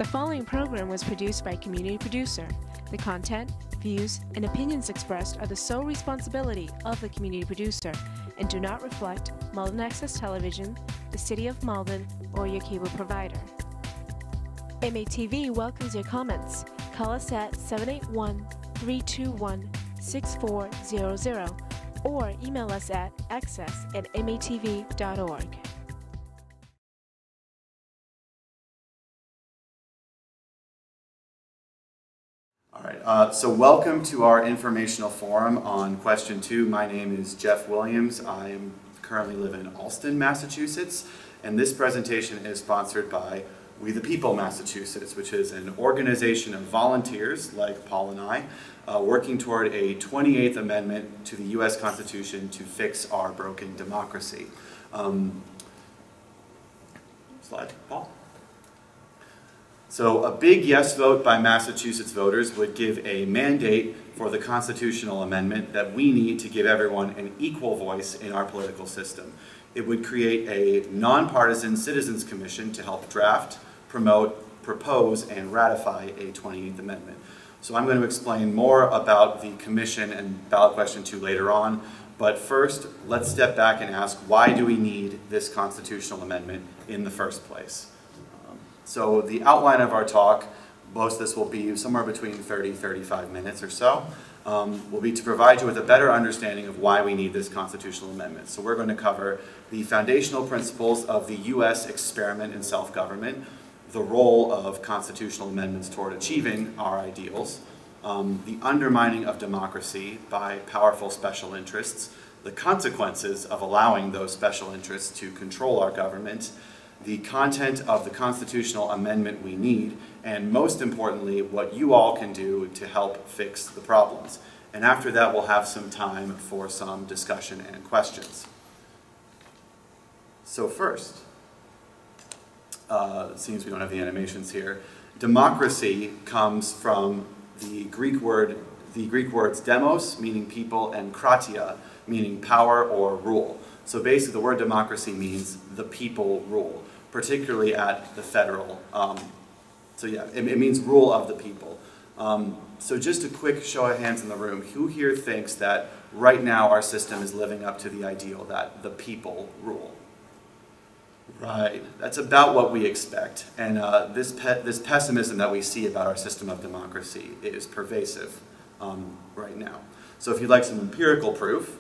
The following program was produced by a community producer. The content, views, and opinions expressed are the sole responsibility of the community producer and do not reflect Malden Access Television, the City of Malden, or your cable provider. MATV welcomes your comments. Call us at 781-321-6400 or email us at access@matv.org. All right, so welcome to our informational forum on question 2. My name is Jeff Williams. I currently live in Allston, Massachusetts, and this presentation is sponsored by We the People Massachusetts, which is an organization of volunteers like Paul and I, working toward a 28th Amendment to the U.S. Constitution to fix our broken democracy. Slide, Paul. So a big yes vote by Massachusetts voters would give a mandate for the constitutional amendment that we need to give everyone an equal voice in our political system. It would create a nonpartisan citizens commission to help draft, promote, propose, and ratify a 28th Amendment. So I'm going to explain more about the commission and ballot question 2 later on, but first let's step back and ask, why do we need this constitutional amendment in the first place? So the outline of our talk, most of this will be somewhere between 30-35 minutes or so, will be to provide you with a better understanding of why we need this constitutional amendment. So we're going to cover the foundational principles of the U.S. experiment in self-government, the role of constitutional amendments toward achieving our ideals, the undermining of democracy by powerful special interests, the consequences of allowing those special interests to control our government, the content of the constitutional amendment we need, and most importantly, what you all can do to help fix the problems. And after that, we'll have some time for some discussion and questions. So first, it seems we don't have the animations here. Democracy comes from the Greek words demos, meaning people, and kratia, meaning power or rule. So basically, the word democracy means the people rule, particularly at the federal. So yeah, it means rule of the people. So just a quick show of hands in the room. Who here thinks that right now our system is living up to the ideal that the people rule? Right, that's about what we expect. And this pessimism that we see about our system of democracy is pervasive right now. So if you'd like some empirical proof,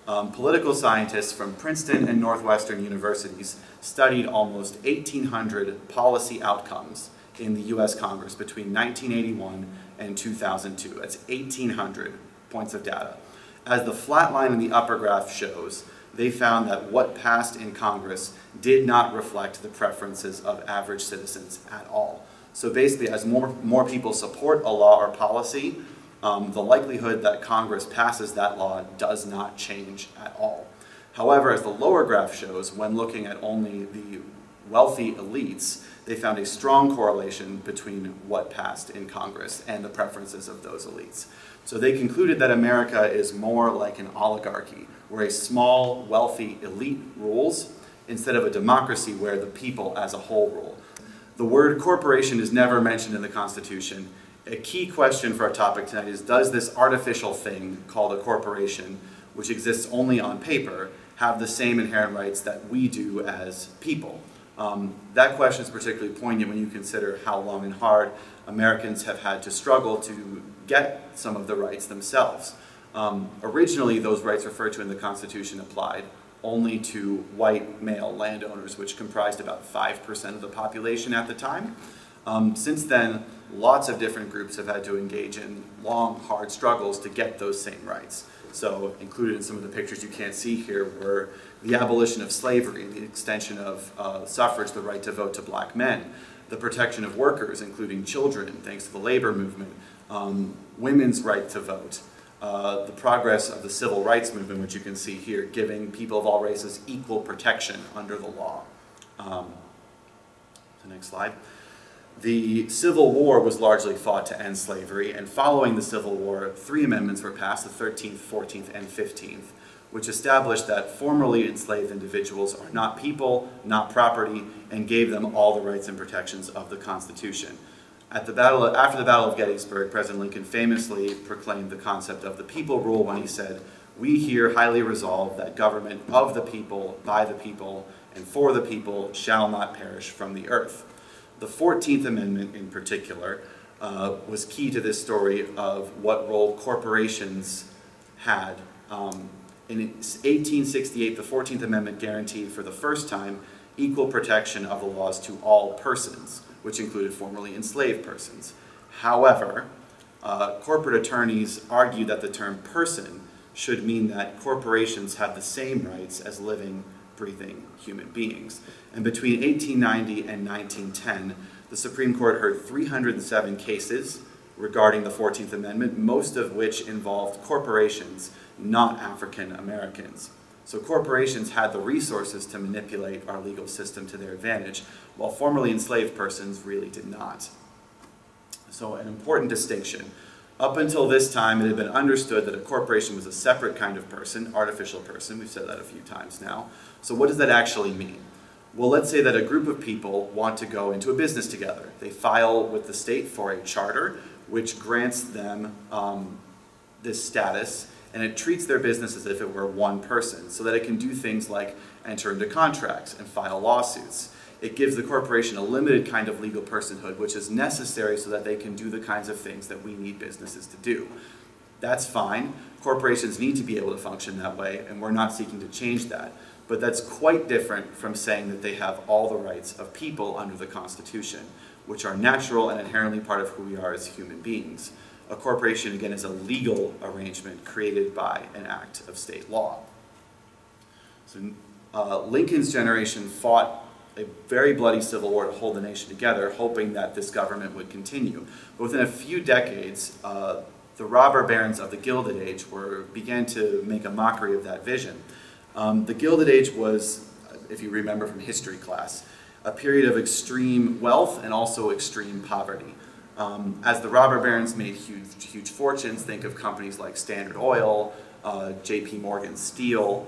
political scientists from Princeton and Northwestern universities studied almost 1,800 policy outcomes in the U.S. Congress between 1981 and 2002. That's 1,800 points of data. As the flat line in the upper graph shows, they found that what passed in Congress did not reflect the preferences of average citizens at all. So basically, as more people support a law or policy, the likelihood that Congress passes that law does not change at all. However, as the lower graph shows, when looking at only the wealthy elites, they found a strong correlation between what passed in Congress and the preferences of those elites. So they concluded that America is more like an oligarchy, where a small, wealthy elite rules, instead of a democracy where the people as a whole rule. The word corporation is never mentioned in the Constitution. A key question for our topic tonight is, does this artificial thing called a corporation, which exists only on paper, have the same inherent rights that we do as people? That question is particularly poignant when you consider how long and hard Americans have had to struggle to get some of the rights themselves. Originally, those rights referred to in the Constitution applied only to white male landowners, which comprised about 5% of the population at the time. Since then, lots of different groups have had to engage in long, hard struggles to get those same rights. So included in some of the pictures you can't see here were the abolition of slavery, the extension of suffrage, the right to vote to black men, the protection of workers, including children, thanks to the labor movement, women's right to vote, the progress of the civil rights movement, which you can see here, giving people of all races equal protection under the law. The next slide. The Civil War was largely fought to end slavery, and following the Civil War, 3 amendments were passed, the 13th, 14th, and 15th, which established that formerly enslaved individuals are not people, not property, and gave them all the rights and protections of the Constitution. After the Battle of Gettysburg, President Lincoln famously proclaimed the concept of the people rule when he said, "We here highly resolve that government of the people, by the people, and for the people shall not perish from the earth." The 14th Amendment in particular was key to this story of what role corporations had. In 1868, the 14th Amendment guaranteed for the first time equal protection of the laws to all persons, which included formerly enslaved persons. However, corporate attorneys argued that the term person should mean that corporations have the same rights as living, breathing human beings. And between 1890 and 1910, the Supreme Court heard 307 cases regarding the 14th Amendment, most of which involved corporations, not African Americans. So corporations had the resources to manipulate our legal system to their advantage, while formerly enslaved persons really did not. So an important distinction. Up until this time, it had been understood that a corporation was a separate kind of person, artificial person. We've said that a few times now. So what does that actually mean? Well, let's say that a group of people want to go into a business together. They file with the state for a charter, which grants them this status, and it treats their business as if it were one person, so that it can do things like enter into contracts and file lawsuits. It gives the corporation a limited kind of legal personhood, which is necessary so that they can do the kinds of things that we need businesses to do. That's fine. Corporations need to be able to function that way, and we're not seeking to change that. But that's quite different from saying that they have all the rights of people under the Constitution, which are natural and inherently part of who we are as human beings. A corporation, again, is a legal arrangement created by an act of state law. So Lincoln's generation fought a very bloody civil war to hold the nation together, hoping that this government would continue. But within a few decades, the robber barons of the Gilded Age began to make a mockery of that vision. The Gilded Age was, if you remember from history class, a period of extreme wealth and also extreme poverty. As the robber barons made huge fortunes, think of companies like Standard Oil, J.P. Morgan Steel,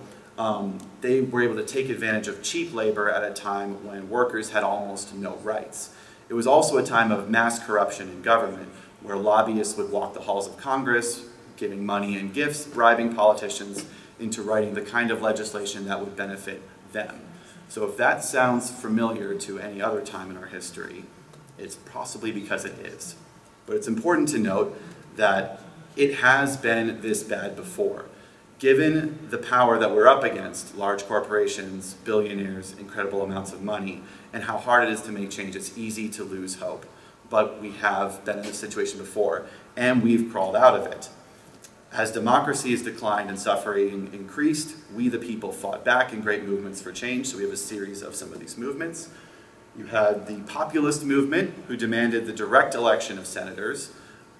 they were able to take advantage of cheap labor at a time when workers had almost no rights. It was also a time of mass corruption in government, where lobbyists would walk the halls of Congress, giving money and gifts, bribing politicians into writing the kind of legislation that would benefit them. So if that sounds familiar to any other time in our history, it's possibly because it is. But it's important to note that it has been this bad before. Given the power that we're up against, large corporations, billionaires, incredible amounts of money, and how hard it is to make change, it's easy to lose hope. But we have been in this situation before, and we've crawled out of it. As democracy has declined and suffering increased, we the people fought back in great movements for change, so we have a series of some of these movements. You had the populist movement, who demanded the direct election of senators,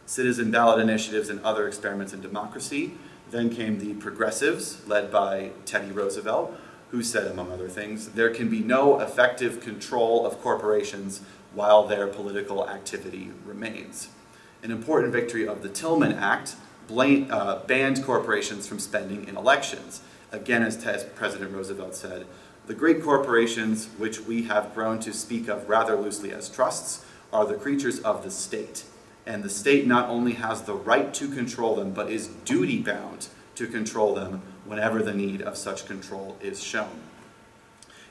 citizen ballot initiatives, and other experiments in democracy. Then came the progressives, led by Teddy Roosevelt, who said, among other things, there can be no effective control of corporations while their political activity remains. An important victory of the Tillman Act banned corporations from spending in elections. Again, as President Roosevelt said, the great corporations, which we have grown to speak of rather loosely as trusts, are the creatures of the state. And the state not only has the right to control them, but is duty-bound to control them whenever the need of such control is shown.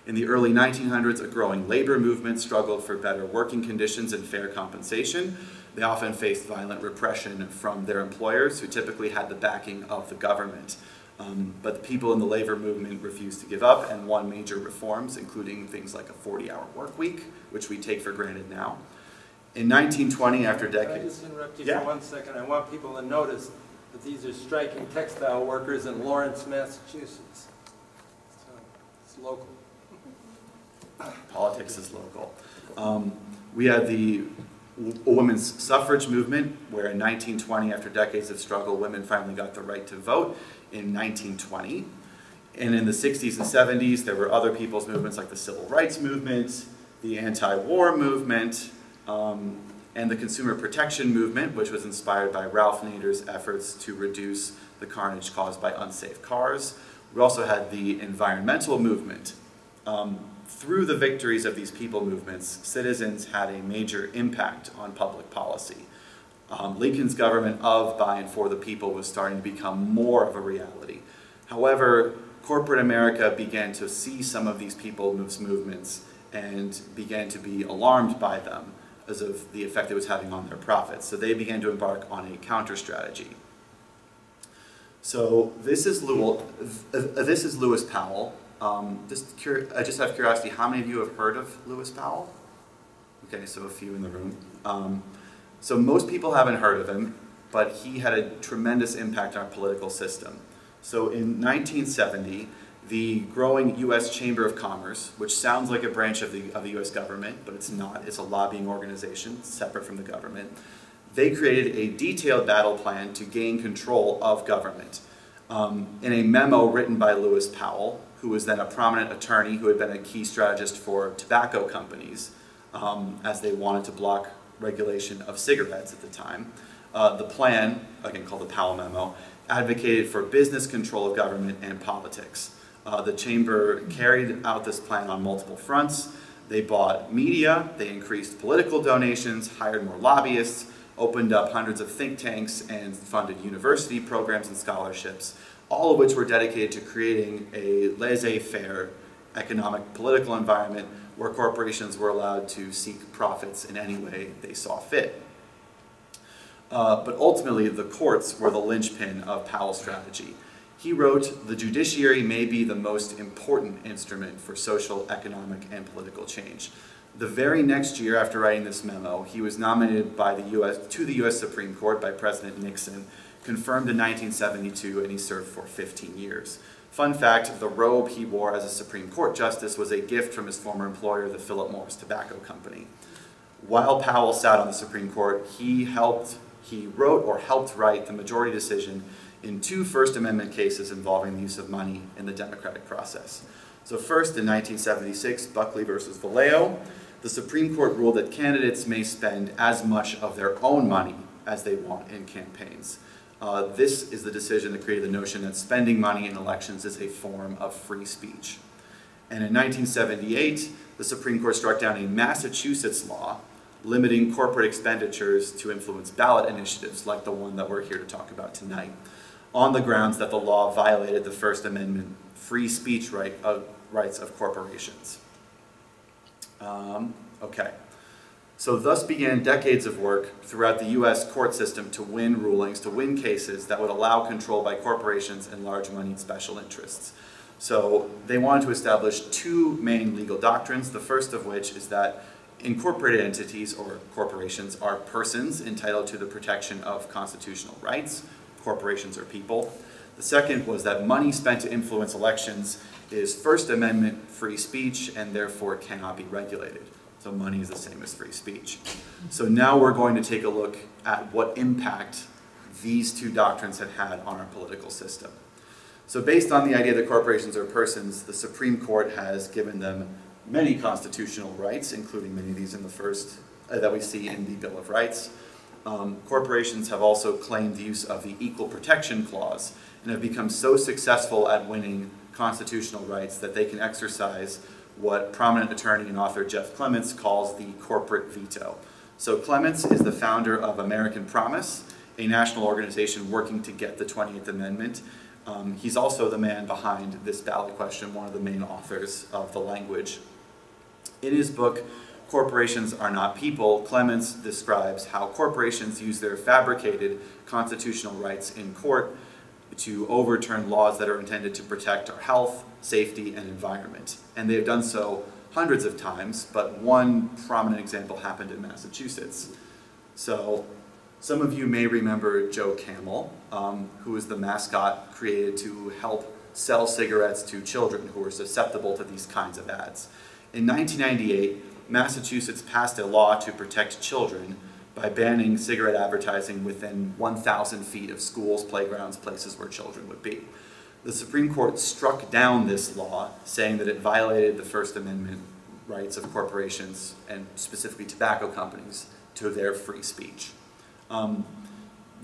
In the early 1900s, a growing labor movement struggled for better working conditions and fair compensation. They often faced violent repression from their employers, who typically had the backing of the government. But the people in the labor movement refused to give up and won major reforms, including things like a 40-hour work week, which we take for granted now. In 1920, after decades... Can I just interrupt you for 1 second? I want people to notice that these are striking textile workers in Lawrence, Massachusetts. So it's local. Politics is local. We had the women's suffrage movement, where in 1920, after decades of struggle, women finally got the right to vote in 1920. And in the 60s and 70s, there were other people's movements like the civil rights movement, the anti-war movement, and the consumer protection movement, which was inspired by Ralph Nader's efforts to reduce the carnage caused by unsafe cars. We also had the environmental movement. Through the victories of these people movements, citizens had a major impact on public policy. Lincoln's government of, by, and for the people was starting to become more of a reality. However, corporate America began to see some of these people movements and began to be alarmed by them as of the effect it was having on their profits. So they began to embark on a counter strategy. So this is Lewis Powell. I just have curiosity, how many of you have heard of Lewis Powell? Okay, so a few in the room. So most people haven't heard of him, but he had a tremendous impact on our political system. So in 1970, the growing U.S. Chamber of Commerce, which sounds like a branch of the U.S. government, but it's not, it's a lobbying organization separate from the government, they created a detailed battle plan to gain control of government. In a memo written by Lewis Powell, who was then a prominent attorney who had been a key strategist for tobacco companies, as they wanted to block regulation of cigarettes at the time. The plan, again called the Powell memo, advocated for business control of government and politics. The chamber carried out this plan on multiple fronts. They bought media, they increased political donations, hired more lobbyists, opened up hundreds of think tanks, and funded university programs and scholarships, all of which were dedicated to creating a laissez-faire economic political environment where corporations were allowed to seek profits in any way they saw fit. But ultimately, the courts were the linchpin of Powell's strategy. He wrote, "The judiciary may be the most important instrument for social, economic, and political change." The very next year after writing this memo, he was nominated by to the U.S. Supreme Court by President Nixon, confirmed in 1972, and he served for 15 years. Fun fact, the robe he wore as a Supreme Court justice was a gift from his former employer, the Philip Morris Tobacco Company. While Powell sat on the Supreme Court, he wrote or helped write the majority decision in 2 First Amendment cases involving the use of money in the democratic process. So first, in 1976, Buckley versus Vallejo, the Supreme Court ruled that candidates may spend as much of their own money as they want in campaigns. This is the decision that created the notion that spending money in elections is a form of free speech. And in 1978, the Supreme Court struck down a Massachusetts law limiting corporate expenditures to influence ballot initiatives like the one that we're here to talk about tonight, on the grounds that the law violated the First Amendment free speech rights of corporations. Okay. So thus began decades of work throughout the U.S. court system to win rulings, to win cases that would allow control by corporations and large moneyed special interests. So they wanted to establish 2 main legal doctrines, the first of which is that incorporated entities or corporations are persons entitled to the protection of constitutional rights. Corporations are people. The second was that money spent to influence elections is First Amendment free speech and therefore cannot be regulated. So money is the same as free speech. So now we're going to take a look at what impact these 2 doctrines have had on our political system. So based on the idea that corporations are persons, the Supreme Court has given them many constitutional rights, including many of these in the first that we see in the Bill of Rights. Corporations have also claimed the use of the Equal Protection Clause and have become so successful at winning constitutional rights that they can exercise what prominent attorney and author Jeff Clements calls the corporate veto. So Clements is the founder of American Promise, a national organization working to get the 20th Amendment. He's also the man behind this ballot question, one of the main authors of the language. In his book, Corporations Are Not People, Clements describes how corporations use their fabricated constitutional rights in court to overturn laws that are intended to protect our health, safety, and environment. And they have done so hundreds of times, but one prominent example happened in Massachusetts. So some of you may remember Joe Camel, who was the mascot created to help sell cigarettes to children who were susceptible to these kinds of ads. In 1998, Massachusetts passed a law to protect children by banning cigarette advertising within 1,000 feet of schools, playgrounds, places where children would be. The Supreme Court struck down this law, saying that it violated the First Amendment rights of corporations, and specifically tobacco companies, to their free speech.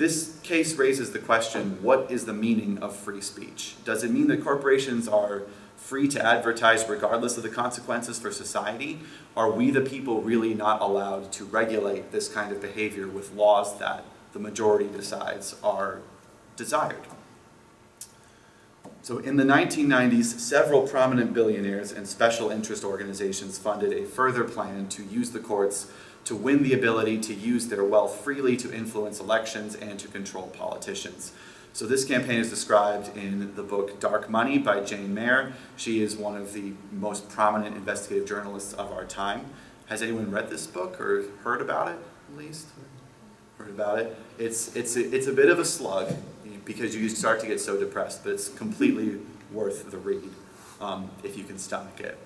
This case raises the question, what is the meaning of free speech? Does it mean that corporations are free to advertise regardless of the consequences for society? Are we the people really not allowed to regulate this kind of behavior with laws that the majority decides are desired? So in the 1990s, several prominent billionaires and special interest organizations funded a further plan to use the courts to win the ability to use their wealth freely to influence elections and to control politicians. So this campaign is described in the book Dark Money by Jane Mayer. She is one of the most prominent investigative journalists of our time. Has anyone read this book or heard about it, at least? Heard about it? It's a bit of a slug because you start to get so depressed, but it's completely worth the read if you can stomach it.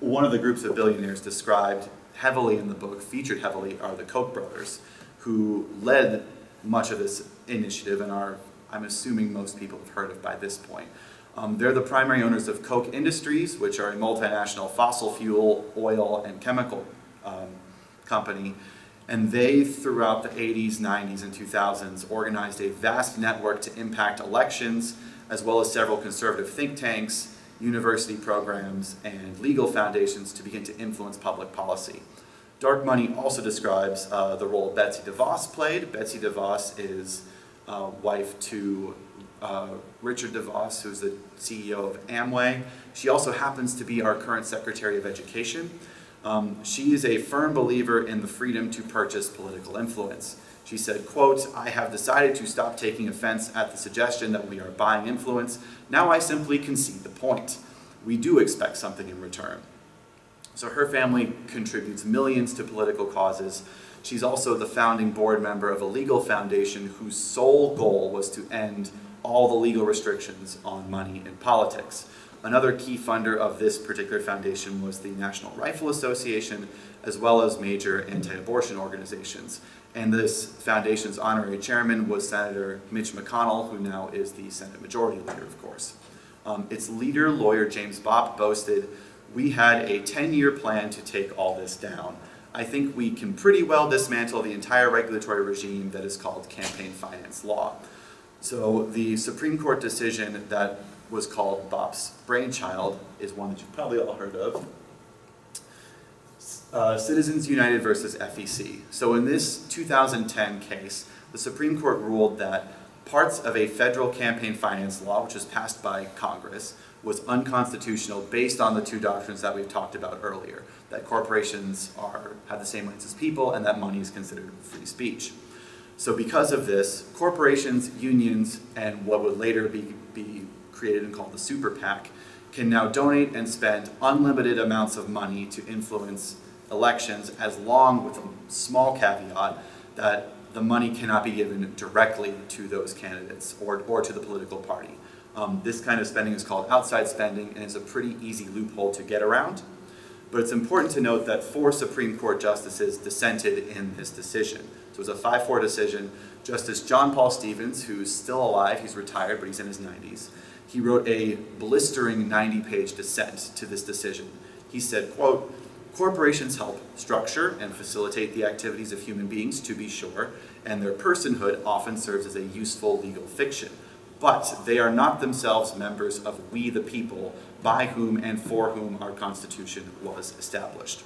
One of the groups of billionaires described heavily in the book, featured heavily, are the Koch brothers, who led much of this initiative and are, I'm assuming most people have heard of by this point. They're the primary owners of Koch Industries, which are a multinational fossil fuel, oil, and chemical company. And they, throughout the 80s, 90s, and 2000s, organized a vast network to impact elections, as well as several conservative think tanks, university programs, and legal foundations to begin to influence public policy. Dark Money also describes the role Betsy DeVos played. Betsy DeVos is wife to Richard DeVos, who's the CEO of Amway. She also happens to be our current Secretary of Education. She is a firm believer in the freedom to purchase political influence. She said, quote, "I have decided to stop taking offense at the suggestion that we are buying influence. Now I simply concede the point. We do expect something in return." So her family contributes millions to political causes. She's also the founding board member of a legal foundation whose sole goal was to end all the legal restrictions on money in politics. Another key funder of this particular foundation was the National Rifle Association, as well as major anti-abortion organizations. And this foundation's honorary chairman was Senator Mitch McConnell, who now is the Senate Majority Leader, of course. Its leader, lawyer James Bopp, boasted, "We had a 10-year plan to take all this down. I think we can pretty well dismantle the entire regulatory regime that is called campaign finance law." So the Supreme Court decision that was called Bopp's brainchild is one that you've probably all heard of. Citizens United versus FEC. So in this 2010 case, the Supreme Court ruled that parts of a federal campaign finance law, which was passed by Congress, was unconstitutional based on the two doctrines that we've talked about earlier, that corporations have the same rights as people and that money is considered free speech. So because of this, corporations, unions, and what would later be created and called the super PAC can now donate and spend unlimited amounts of money to influence elections, as long with a small caveat that the money cannot be given directly to those candidates or to the political party. This kind of spending is called outside spending and is a pretty easy loophole to get around. But it's important to note that 4 Supreme Court justices dissented in this decision. So it was a 5-4 decision. Justice John Paul Stevens, who's still alive, he's retired, but he's in his 90s, he wrote a blistering 90-page dissent to this decision. He said, quote, "Corporations help structure and facilitate the activities of human beings, to be sure, and their personhood often serves as a useful legal fiction. But they are not themselves members of we the people, by whom and for whom our Constitution was established."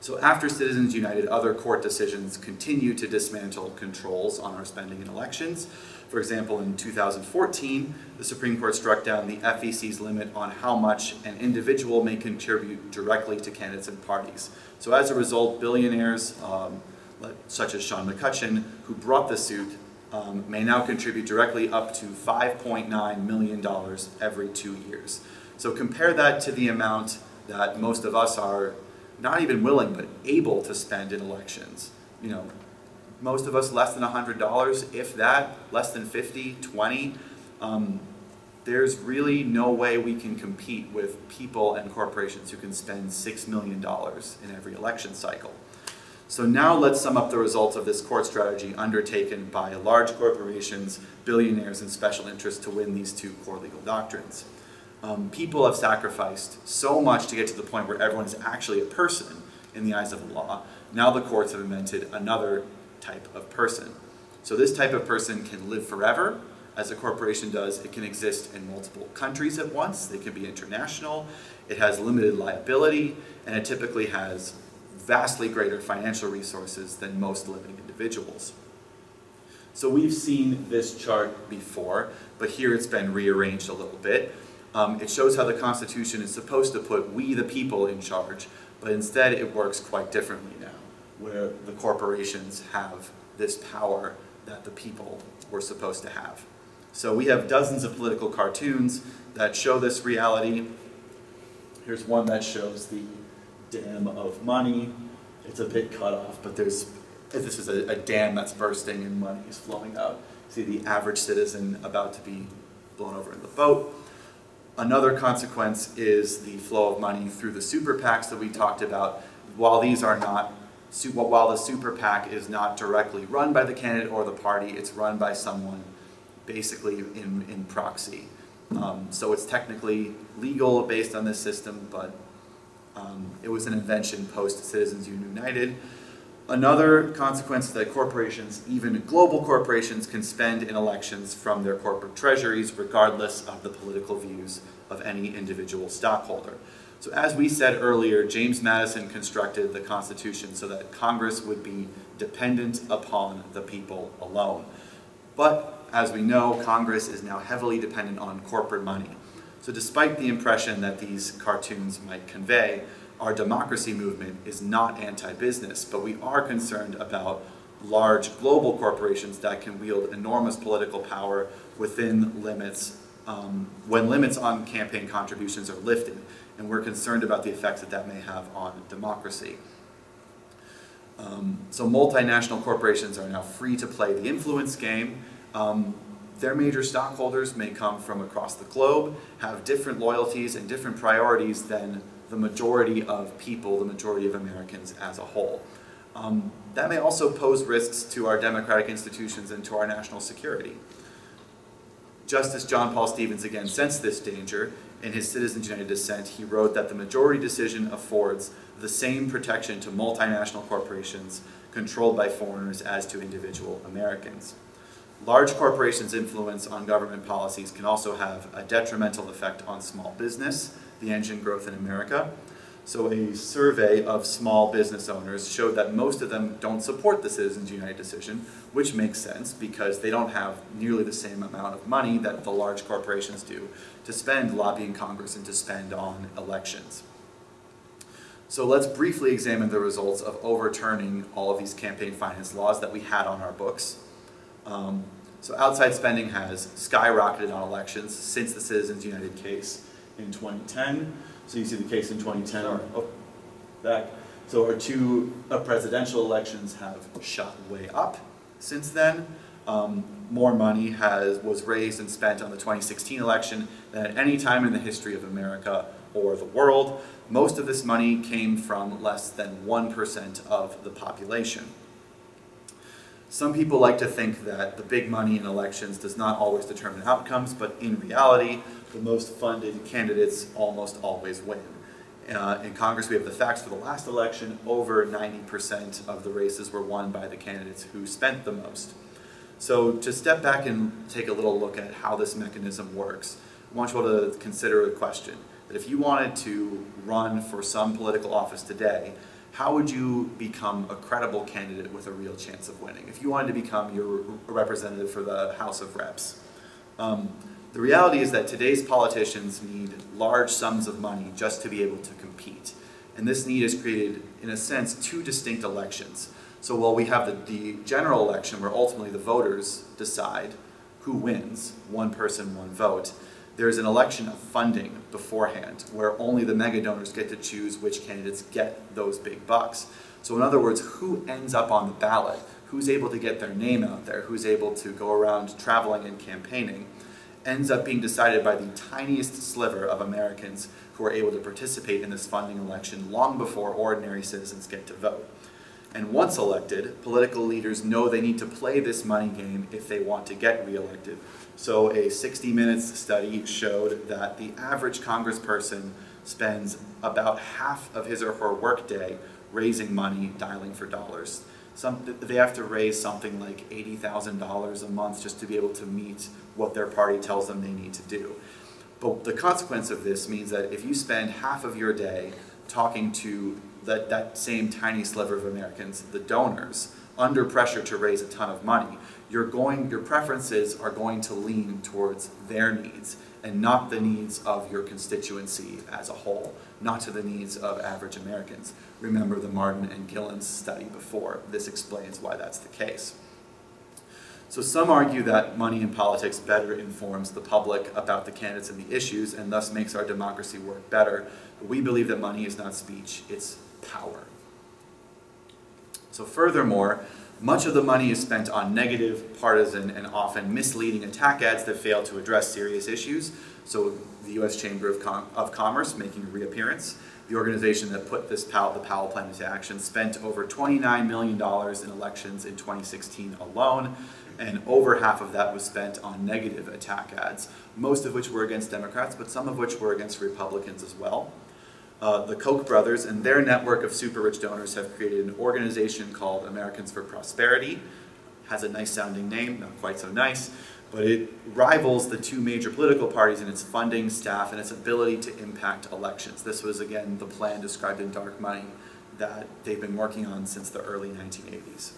So after Citizens United, other court decisions continue to dismantle controls on our spending in elections. For example, in 2014, the Supreme Court struck down the FEC's limit on how much an individual may contribute directly to candidates and parties. So as a result, billionaires, such as Sean McCutcheon, who brought the suit, may now contribute directly up to $5.9 million every 2 years. So compare that to the amount that most of us are not even willing, but able to spend in elections. You know, most of us less than $100, if that, less than 50, 20. There's really no way we can compete with people and corporations who can spend $6 million in every election cycle. So now let's sum up the results of this court strategy undertaken by large corporations, billionaires, and special interests to win these 2 core legal doctrines. People have sacrificed so much to get to the point where everyone is actually a person in the eyes of the law. Now the courts have invented another type of person. So this type of person can live forever, as a corporation does. It can exist in multiple countries at once. They can be international. It has limited liability, and it typically has vastly greater financial resources than most living individuals. So we've seen this chart before, but here it's been rearranged a little bit. It shows how the Constitution is supposed to put we the people in charge, but instead it works quite differently now, where the corporations have this power that the people were supposed to have. So we have dozens of political cartoons that show this reality. Here's one that shows the dam of money. It's a bit cut off, but this is a dam that's bursting and money is flowing out. See the average citizen about to be blown over in the boat. Another consequence is the flow of money through the super PACs that we talked about. While the super PAC is not directly run by the candidate or the party, it's run by someone basically in proxy. So it's technically legal based on this system, but it was an invention post Citizens United. Another consequence is that corporations, even global corporations, can spend in elections from their corporate treasuries regardless of the political views of any individual stockholder. So as we said earlier, James Madison constructed the Constitution so that Congress would be dependent upon the people alone. But as we know, Congress is now heavily dependent on corporate money. So despite the impression that these cartoons might convey, our democracy movement is not anti-business, but we are concerned about large global corporations that can wield enormous political power within limits, when limits on campaign contributions are lifted, and we're concerned about the effects that that may have on democracy. So multinational corporations are now free to play the influence game. Their major stockholders may come from across the globe, have different loyalties and different priorities than the majority of people, the majority of Americans as a whole. That may also pose risks to our democratic institutions and to our national security. Justice John Paul Stevens again sensed this danger. In his Citizens United dissent, he wrote that the majority decision affords the same protection to multinational corporations controlled by foreigners as to individual Americans. Large corporations' influence on government policies can also have a detrimental effect on small business, the engine growth in America. So a survey of small business owners showed that most of them don't support the Citizens United decision, which makes sense because they don't have nearly the same amount of money that the large corporations do to spend lobbying Congress and to spend on elections. So let's briefly examine the results of overturning all of these campaign finance laws that we had on our books. So outside spending has skyrocketed on elections since the Citizens United case in 2010. So you see the case in 2010. Back. So our two presidential elections have shot way up since then. More money was raised and spent on the 2016 election than at any time in the history of America or the world. Most of this money came from less than 1% of the population. Some people like to think that the big money in elections does not always determine outcomes, but in reality, the most funded candidates almost always win. In Congress, we have the facts for the last election. Over 90% of the races were won by the candidates who spent the most. So to step back and take a little look at how this mechanism works, I want you all to consider a question. That if you wanted to run for some political office today, how would you become a credible candidate with a real chance of winning? If you wanted to become your representative for the House of Reps. The reality is that today's politicians need large sums of money just to be able to compete. And this need has created, in a sense, two distinct elections. So while we have the general election where ultimately the voters decide who wins, one person, one vote, there's an election of funding beforehand where only the mega donors get to choose which candidates get those big bucks. So in other words, who ends up on the ballot, who's able to get their name out there, who's able to go around traveling and campaigning, ends up being decided by the tiniest sliver of Americans who are able to participate in this funding election long before ordinary citizens get to vote. And once elected, political leaders know they need to play this money game if they want to get reelected. So a 60 Minutes study showed that the average congressperson spends about half of his or her workday raising money, dialing for dollars. They have to raise something like $80,000 a month just to be able to meet what their party tells them they need to do. But the consequence of this means that if you spend half of your day talking to that same tiny sliver of Americans, the donors, under pressure to raise a ton of money, your preferences are going to lean towards their needs and not the needs of your constituency as a whole, not to the needs of average Americans. Remember the Martin and Gillen's study before. This explains why that's the case. So some argue that money in politics better informs the public about the candidates and the issues and thus makes our democracy work better. But we believe that money is not speech, it's power. So furthermore, much of the money is spent on negative, partisan, and often misleading attack ads that fail to address serious issues. So the U.S. Chamber of Commerce making a reappearance, the organization that put the Powell plan into action, spent over $29 million in elections in 2016 alone, and over half of that was spent on negative attack ads, most of which were against Democrats, but some of which were against Republicans as well. The Koch brothers and their network of super rich donors have created an organization called Americans for Prosperity. Has a nice sounding name, not quite so nice, but it rivals the two major political parties in its funding, staff, and its ability to impact elections. This was, again, the plan described in Dark Money that they've been working on since the early 1980s.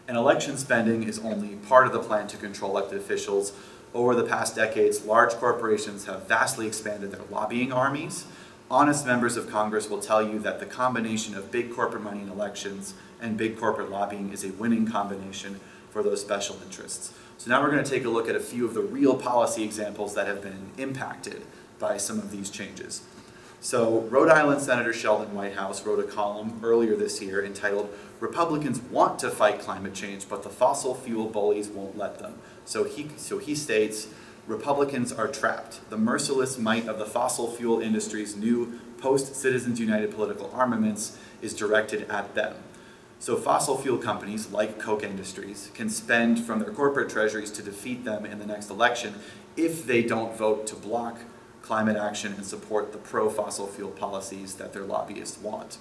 And election spending is only part of the plan to control elected officials. Over the past decades, large corporations have vastly expanded their lobbying armies. Honest members of Congress will tell you that the combination of big corporate money in elections and big corporate lobbying is a winning combination for those special interests. So now we're going to take a look at a few of the real policy examples that have been impacted by some of these changes. So Rhode Island Senator Sheldon Whitehouse wrote a column earlier this year entitled, "Republicans want to fight climate change, but the fossil fuel bullies won't let them." So he states, Republicans are trapped. The merciless might of the fossil fuel industry's new post-Citizens United political armaments is directed at them. So fossil fuel companies, like Koch Industries, can spend from their corporate treasuries to defeat them in the next election if they don't vote to block climate action and support the pro-fossil fuel policies that their lobbyists want.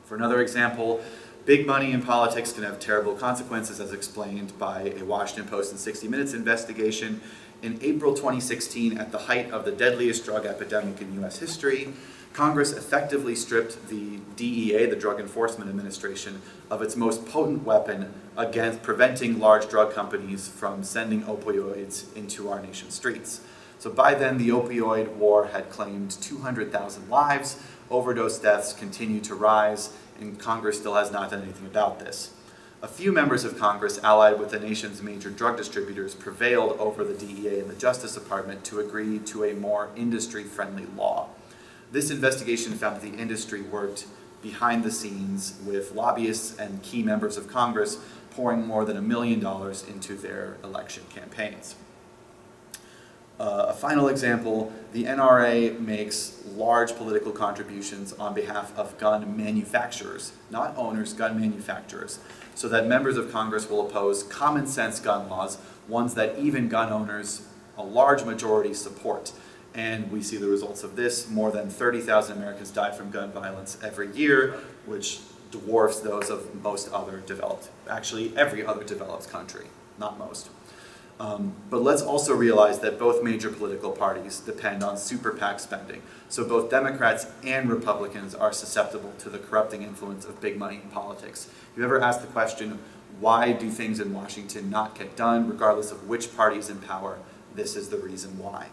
For another example, big money in politics can have terrible consequences, as explained by a Washington Post and 60 Minutes investigation. In April 2016, at the height of the deadliest drug epidemic in U.S. history, Congress effectively stripped the DEA, the Drug Enforcement Administration, of its most potent weapon against preventing large drug companies from sending opioids into our nation's streets. So by then, the opioid war had claimed 200,000 lives, overdose deaths continue to rise, and Congress still has not done anything about this. A few members of Congress, allied with the nation's major drug distributors, prevailed over the DEA and the Justice Department to agree to a more industry-friendly law. This investigation found that the industry worked behind the scenes with lobbyists and key members of Congress pouring more than $1 million into their election campaigns. A final example, the NRA makes large political contributions on behalf of gun manufacturers, not owners, gun manufacturers, so that members of Congress will oppose common sense gun laws, ones that even gun owners, a large majority, support. And we see the results of this. More than 30,000 Americans die from gun violence every year, which dwarfs those of most other developed, actually every other developed country, not most. But let's also realize that both major political parties depend on super PAC spending. So both Democrats and Republicans are susceptible to the corrupting influence of big money in politics. If you ever asked the question, why do things in Washington not get done, regardless of which party is in power, this is the reason why.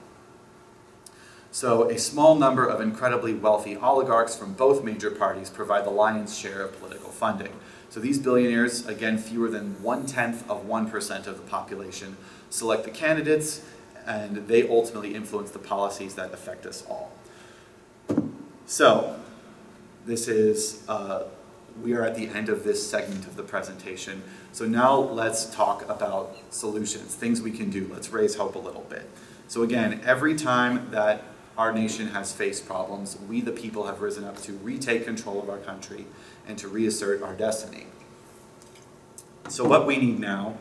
So a small number of incredibly wealthy oligarchs from both major parties provide the lion's share of political funding. So these billionaires, again, fewer than 0.1% of the population, select the candidates, and they ultimately influence the policies that affect us all. So this is, we are at the end of this segment of the presentation. So now let's talk about solutions, things we can do. Let's raise hope a little bit. So again, every time that our nation has faced problems, we the people have risen up to retake control of our country and to reassert our destiny. So what we need now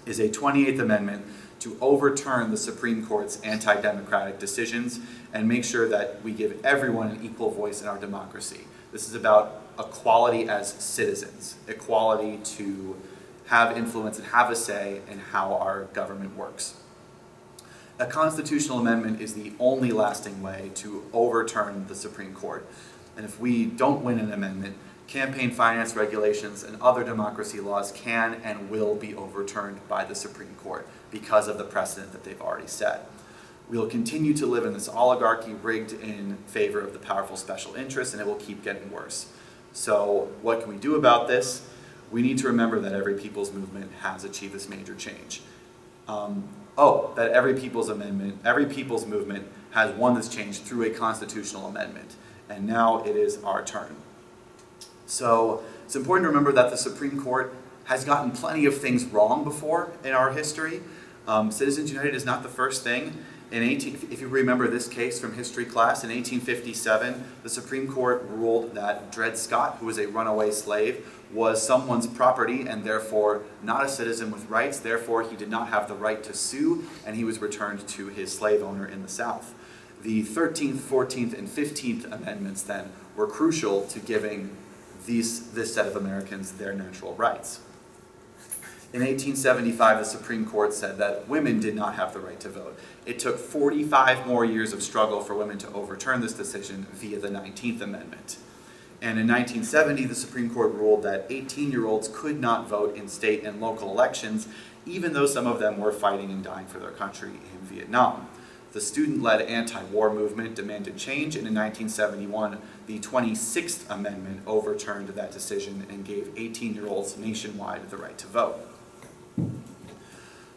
is a 28th Amendment to to overturn the Supreme Court's anti-democratic decisions and make sure that we give everyone an equal voice in our democracy. This is about equality as citizens, equality to have influence and have a say in how our government works. A constitutional amendment is the only lasting way to overturn the Supreme Court. And if we don't win an amendment, campaign finance regulations and other democracy laws can and will be overturned by the Supreme Court because of the precedent that they've already set. We'll continue to live in this oligarchy rigged in favor of the powerful special interests, and it will keep getting worse. So what can we do about this? We need to remember that every people's movement has achieved this major change. That every people's movement has won this change through a constitutional amendment. And now it is our turn. So it's important to remember that the Supreme Court has gotten plenty of things wrong before in our history. Citizens United is not the first thing. If you remember this case from history class, in 1857, the Supreme Court ruled that Dred Scott, who was a runaway slave, was someone's property and therefore not a citizen with rights. Therefore, he did not have the right to sue, and he was returned to his slave owner in the South. The 13th, 14th, and 15th Amendments then were crucial to giving this set of Americans their natural rights. In 1875, the Supreme Court said that women did not have the right to vote. It took 45 more years of struggle for women to overturn this decision via the 19th Amendment. And in 1970, the Supreme Court ruled that 18-year-olds could not vote in state and local elections, even though some of them were fighting and dying for their country in Vietnam. The student-led anti-war movement demanded change, and in 1971, the 26th Amendment overturned that decision and gave 18-year-olds nationwide the right to vote.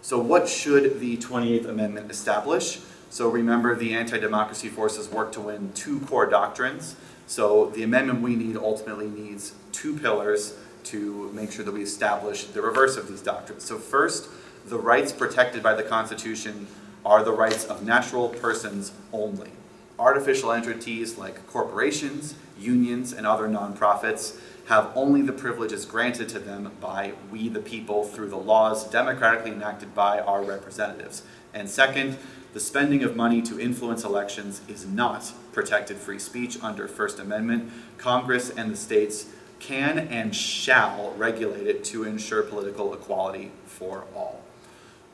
So what should the 28th Amendment establish? So remember, the anti-democracy forces work to win two core doctrines. So the amendment we need ultimately needs two pillars to make sure that we establish the reverse of these doctrines. So first, the rights protected by the Constitution are the rights of natural persons only. Artificial entities like corporations, unions, and other nonprofits have only the privileges granted to them by we the people through the laws democratically enacted by our representatives. And second, the spending of money to influence elections is not protected free speech under First Amendment. Congress and the states can and shall regulate it to ensure political equality for all.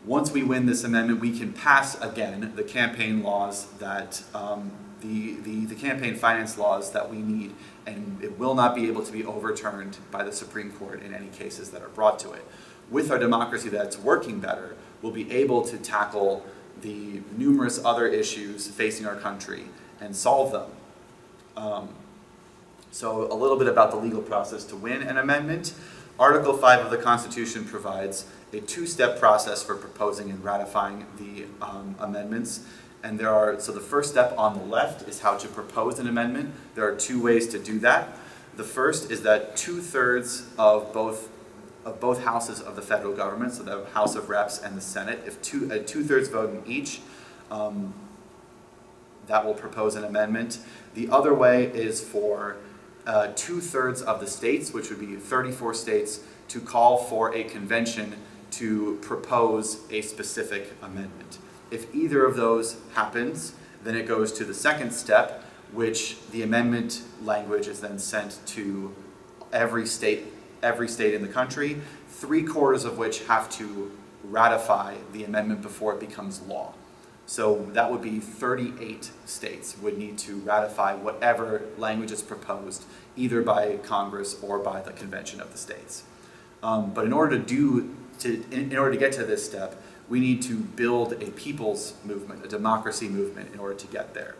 Once we win this amendment, we can pass again the campaign laws that the campaign finance laws that we need, and it will not be able to be overturned by the Supreme Court in any cases that are brought to it. With our democracy that's working better, we'll be able to tackle the numerous other issues facing our country and solve them. So a little bit about the legal process to win an amendment. Article 5 of the Constitution provides a two-step process for proposing and ratifying the amendments. And so the first step on the left is how to propose an amendment. There are two ways to do that. The first is that 2/3 of both houses of the federal government, so the House of Reps and the Senate, if 2/3 vote in each, that will propose an amendment. The other way is for 2/3 of the states, which would be 34 states, to call for a convention to propose a specific amendment. If either of those happens, then it goes to the second step, which the amendment language is then sent to every state in the country, 3/4 of which have to ratify the amendment before it becomes law. So that would be 38 states would need to ratify whatever language is proposed, either by Congress or by the convention of the states. But in order to get to this step, we need to build a people's movement, a democracy movement, in order to get there.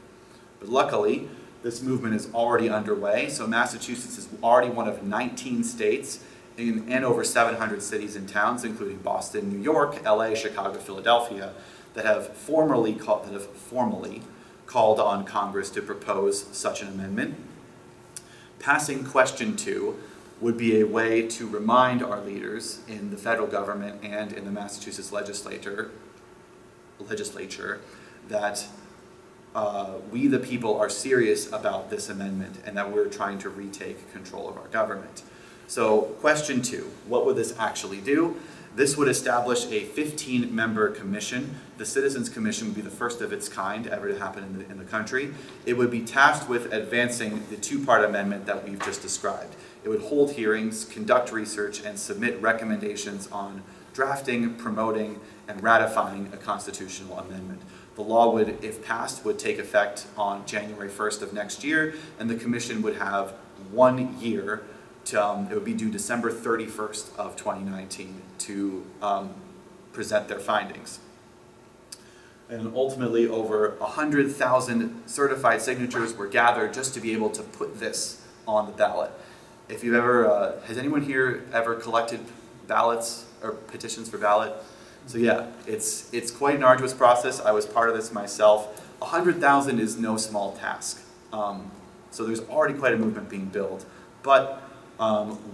But luckily, this movement is already underway. So Massachusetts is already one of 19 states and over 700 cities and towns, including Boston, New York, LA, Chicago, Philadelphia, that have formally called on Congress to propose such an amendment. Passing question 2 would be a way to remind our leaders in the federal government and in the Massachusetts legislature that we the people are serious about this amendment and that we're trying to retake control of our government. So question 2, what would this actually do? This would establish a 15-member commission. The Citizens Commission would be the first of its kind ever to happen in the country. It would be tasked with advancing the two-part amendment that we've just described. It would hold hearings, conduct research, and submit recommendations on drafting, promoting, and ratifying a constitutional amendment. The law would, if passed, would take effect on January 1st of next year, and the commission would have 1 year to, it would be due December 31st of 2019 to present their findings. And ultimately, over 100,000 certified signatures were gathered just to be able to put this on the ballot. If you've ever, has anyone here ever collected ballots or petitions for ballot? So yeah, it's quite an arduous process. I was part of this myself. 100,000 is no small task. So there's already quite a movement being built, but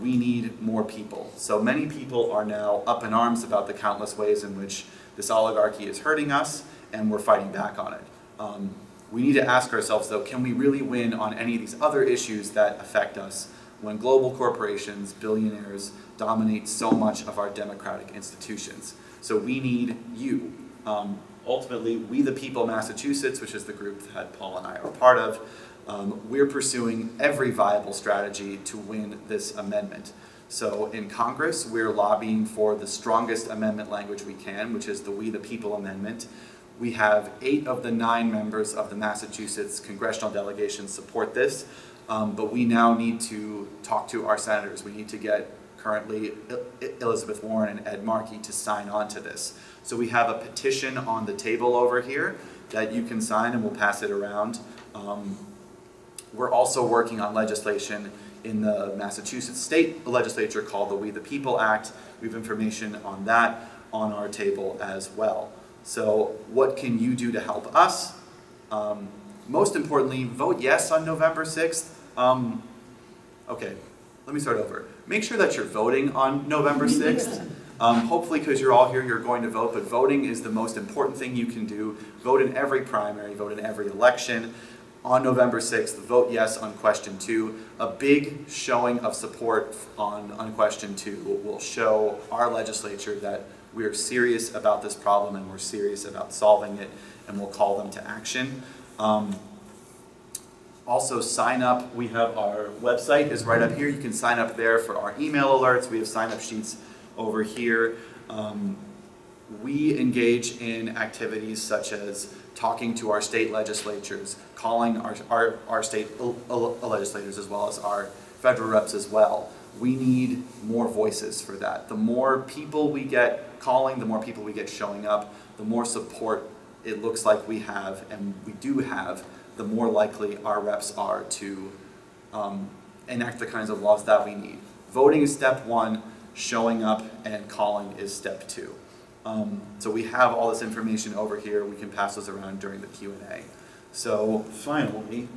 we need more people. So many people are now up in arms about the countless ways in which this oligarchy is hurting us, and we're fighting back on it. We need to ask ourselves, though, can we really win on any of these other issues that affect us when global corporations, billionaires, dominate so much of our democratic institutions? So we need you. Ultimately, We the People Massachusetts, which is the group that Paul and I are part of, we're pursuing every viable strategy to win this amendment. So in Congress, we're lobbying for the strongest amendment language we can, which is the We the People Amendment. We have 8 of the 9 members of the Massachusetts congressional delegation support this, but we now need to talk to our senators. We need to get currently Elizabeth Warren and Ed Markey to sign on to this. So we have a petition on the table over here that you can sign, and we'll pass it around. We're also working on legislation in the Massachusetts state legislature called the We the People Act. We have information on that on our table as well. So what can you do to help us? Most importantly, vote yes on November 6th. Okay, let me start over. Make sure that you're voting on November 6th. Hopefully, because you're all here, you're going to vote, but voting is the most important thing you can do. Vote in every primary, vote in every election. On November 6th, vote yes on question 2. A big showing of support on question 2 will show our legislature that we are serious about this problem and we're serious about solving it, and we'll call them to action. Also, sign up. We have our website is right up here. You can sign up there for our email alerts. We have sign-up sheets over here. We engage in activities such as talking to our state legislatures, calling our state legislators as well as our federal reps as well. We need more voices for that. The more people we get calling, the more people we get showing up, the more support it looks like we have, and we do have, the more likely our reps are to enact the kinds of laws that we need. Voting is step 1, showing up and calling is step 2. So we have all this information over here. We can pass those around during the Q&A. So finally,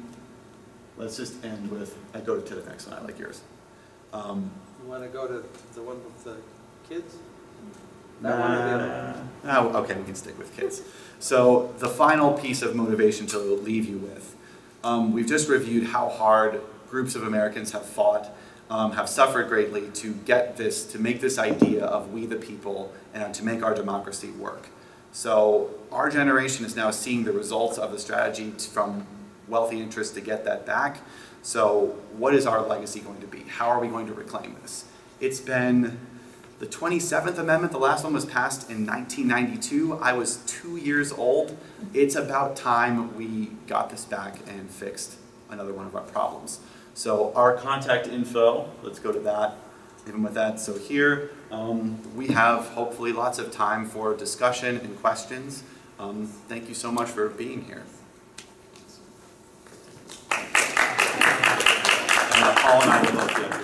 let's just end with, I go to the next one, I like yours. You want to go to the one with the kids? Okay, we can stick with kids. So the final piece of motivation to leave you with. We've just reviewed how hard groups of Americans have fought, have suffered greatly to get this, to make this idea of we the people and to make our democracy work. So our generation is now seeing the results of the strategy from wealthy interests to get that back. So what is our legacy going to be? How are we going to reclaim this? It's been the 27th Amendment. The last one was passed in 1992. I was 2 years old. It's about time we got this back and fixed another one of our problems. So our contact info, let's go to that, even with that. So here we have hopefully lots of time for discussion and questions. Thank you so much for being here. Paul and I would love to